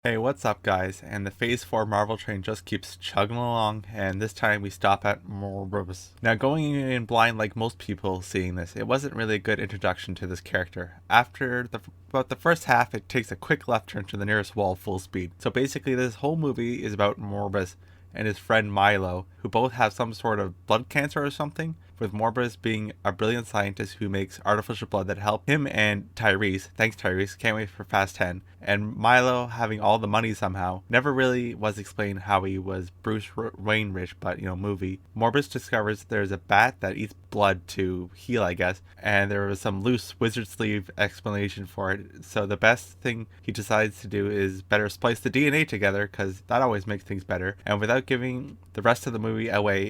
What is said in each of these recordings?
Hey, what's up, guys? And the Phase 4 Marvel train just keeps chugging along, and this time we stop at Morbius. Now, going in blind like most people seeing this, it wasn't really a good introduction to this character. After about the first half, it takes a quick left turn to the nearest wall full speed. So basically, this whole movie is about Morbius and his friend Milo, who both have some sort of blood cancer or something, with Morbius being a brilliant scientist who makes artificial blood that help him and Tyrese. Thanks, Tyrese. Can't wait for Fast 10. And Milo having all the money somehow. Never really was explained how he was Bruce Wayne rich, but movie. Morbius discovers there's a bat that eats blood to heal, I guess, and there was some loose wizard sleeve explanation for it. So the best thing he decides to do is better splice the DNA together, because that always makes things better. And without giving the rest of the movie away,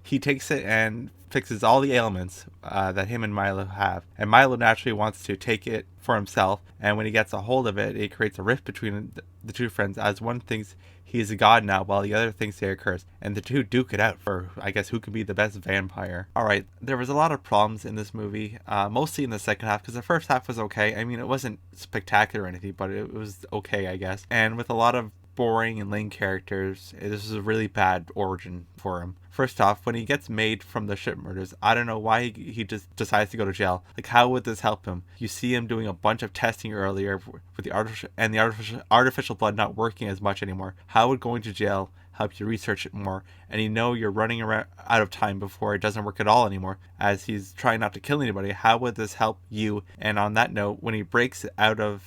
he takes it and fixes all the ailments that him and Milo have. And Milo naturally wants to take it for himself, and when he gets a hold of it, it creates a rift between the two friends, as one thinks he's a god now, while the other thinks they're cursed. And the two duke it out for, I guess, who can be the best vampire. Alright, there was a lot of problems in this movie, mostly in the second half, because the first half was okay. I mean, it wasn't spectacular or anything, but it was okay, I guess. And with a lot of boring and lame characters, this is a really bad origin for him. First off, when he gets made from the ship murders, I don't know why he just decides to go to jail. Like, how would this help him? You see him doing a bunch of testing earlier with the artificial blood not working as much anymore. How would going to jail help you research it more? And you're running around out of time before it doesn't work at all anymore, as he's trying not to kill anybody. How would this help you? And on that note, when he breaks out and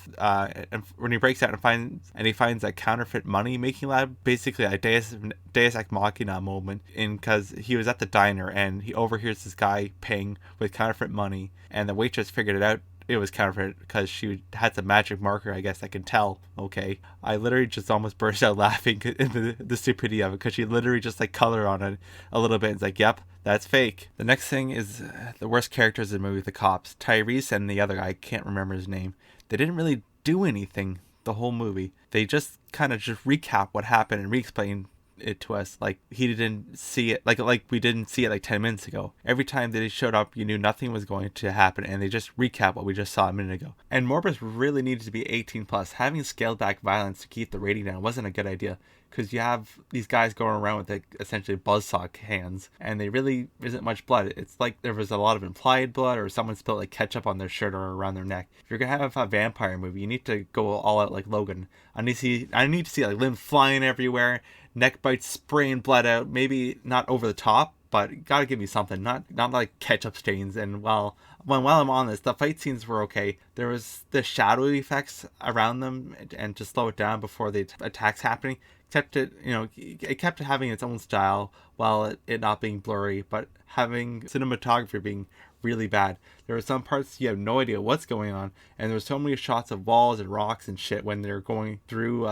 he finds a counterfeit money making lab, basically a Deus Ex Machina moment, in because he was at the diner and he overhears this guy paying with counterfeit money, and the waitress figured it out it was counterfeit because she had some magic marker, I guess I can tell. Okay, I literally just almost burst out laughing in the stupidity of it, because she literally just like colored on it a little bit. It's like, yep, that's fake. The next thing is the worst characters in the movie, the cops. Tyrese and the other guy, I can't remember his name. They didn't really do anything the whole movie. They just kind of just recap what happened and re-explain it to us like he didn't see it, like we didn't see it like 10 minutes ago. Every time that he showed up, you knew nothing was going to happen, and they just recap what we just saw a minute ago. And Morbius really needed to be 18 plus. Having scaled back violence to keep the rating down wasn't a good idea, because you have these guys going around with like essentially buzzsaw hands, and they really isn't much blood. It's like there was a lot of implied blood, or someone spilled like ketchup on their shirt or around their neck. If you're gonna have a vampire movie, you need to go all out like Logan. I need to see like limbs flying everywhere, neck bites spraying blood out. Maybe not over the top, but gotta give me something. Not like ketchup stains. And while I'm on this, the fight scenes were okay. There was the shadow effects around them, and to slow it down before the attacks happening, kept it, it kept having its own style while it not being blurry, but having cinematography being really bad. There were some parts you have no idea what's going on, and there were so many shots of walls and rocks and shit when they're going through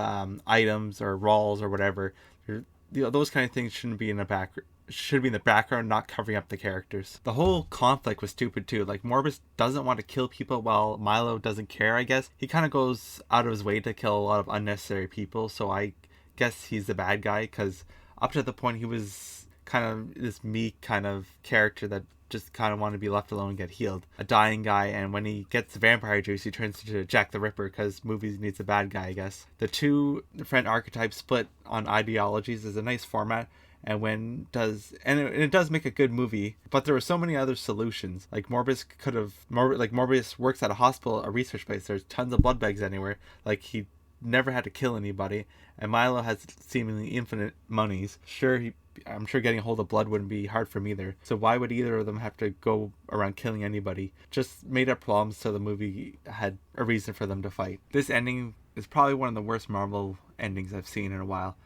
items or walls or whatever. Those kind of things shouldn't be in the background. Should be in the background, not covering up the characters. The whole conflict was stupid too. Like, Morbius doesn't want to kill people while Milo doesn't care, I guess. He kind of goes out of his way to kill a lot of unnecessary people, so I guess he's the bad guy, because up to the point he was kind of this meek kind of character that just kind of wanted to be left alone and get healed. A dying guy, and when he gets the vampire juice, he turns into Jack the Ripper, because movies needs a bad guy, I guess. The two friend archetypes split on ideologies is a nice format, and it does make a good movie, but there were so many other solutions. Like, Morbius works at a hospital, a research place. There's tons of blood bags anywhere. Like, he never had to kill anybody, and Milo has seemingly infinite monies. I'm sure getting a hold of blood wouldn't be hard for him either. So why would either of them have to go around killing anybody? Just made up problems so the movie had a reason for them to fight. This ending is probably one of the worst Marvel endings I've seen in a while.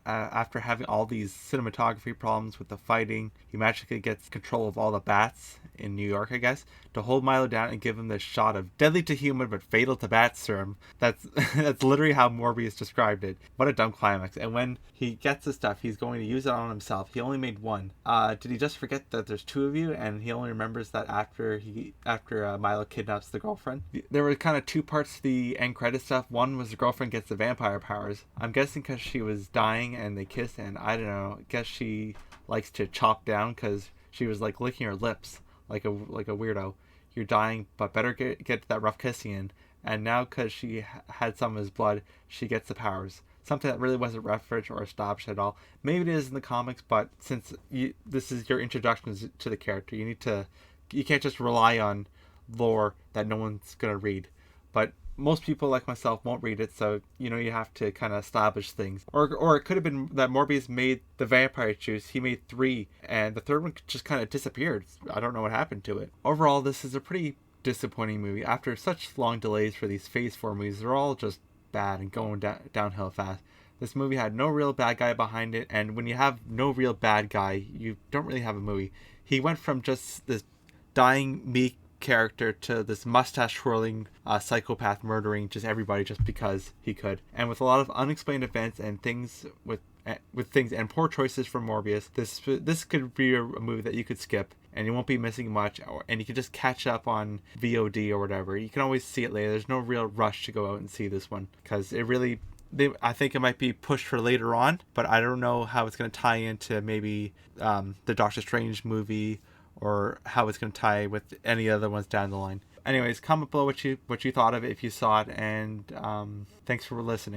After having all these cinematography problems with the fighting, he magically gets control of all the bats in New York, I guess, to hold Milo down and give him this shot of deadly to human but fatal to bat serum. That's literally how Morbius described it. What a dumb climax. And when he gets the stuff, he's going to use it on himself. He only made one. Did he just forget that there's two of you, and he only remembers that after Milo kidnaps the girlfriend? There were kind of two parts to the end credit stuff. One was the girlfriend gets the vampire powers. I'm guessing because she was dying and they kissed, and I don't know, I guess she likes to chop down, because she was like licking her lips like a weirdo. You're dying, but better get that rough kissing in. and now because she had some of his blood, she gets the powers. Something that really wasn't referenced or established at all. Maybe it is in the comics, but since this is your introduction to the character, you can't just rely on lore that no one's gonna read. But most people like myself won't read it, so you have to kind of establish things. Or it could have been that Morbius made the vampire juice. He made three, and the third one just kind of disappeared. I don't know what happened to it. Overall, this is a pretty disappointing movie. After such long delays for these Phase 4 movies, they're all just bad and going downhill fast. This movie had no real bad guy behind it, and when you have no real bad guy, you don't really have a movie. He went from just this dying, meek character to this mustache twirling psychopath murdering just everybody just because he could, and with a lot of unexplained events and things with things and poor choices from Morbius. This could be a movie that you could skip and you won't be missing much, and you can just catch up on VOD or whatever. You can always see it later. There's no real rush to go out and see this one because I think it might be pushed for later on, but I don't know how it's going to tie into maybe the Doctor Strange movie, or how it's going to tie with any other ones down the line. Anyways, comment below what you thought of it if you saw it, and thanks for listening.